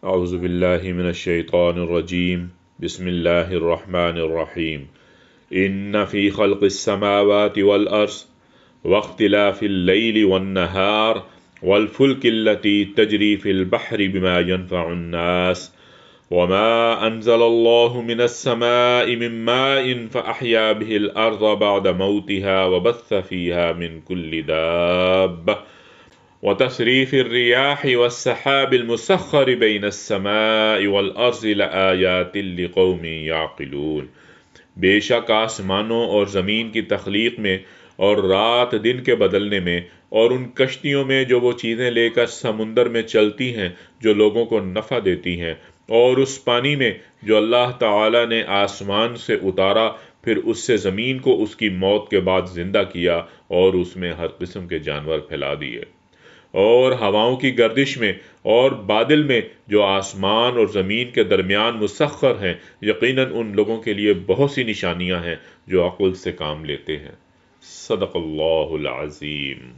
اعوذ باللہ من الشیطان الرجیم بسم اللہ الرحمن الرحیم ان فی خلق السماوات والارض واختلاف اللیل والنہار والفلک التي تجری فی البحر بما ينفع الناس وما انزل الله من السماء من ماء فأحيا به الارض بعد موتها وبث فيها من كل دابة وتصریف الرياح والسحاب المسخر بين السماء والارض لآیات لقوم یعقلون۔ بے شک آسمانوں اور زمین کی تخلیق میں اور رات دن کے بدلنے میں اور ان کشتیوں میں جو وہ چیزیں لے کر سمندر میں چلتی ہیں جو لوگوں کو نفع دیتی ہیں، اور اس پانی میں جو اللہ تعالی نے آسمان سے اتارا پھر اس سے زمین کو اس کی موت کے بعد زندہ کیا اور اس میں ہر قسم کے جانور پھیلا دیے، اور ہواؤں کی گردش میں اور بادل میں جو آسمان اور زمین کے درمیان مسخر ہیں، یقیناً ان لوگوں کے لیے بہت سی نشانیاں ہیں جو عقل سے کام لیتے ہیں۔ صدق اللہ العظیم۔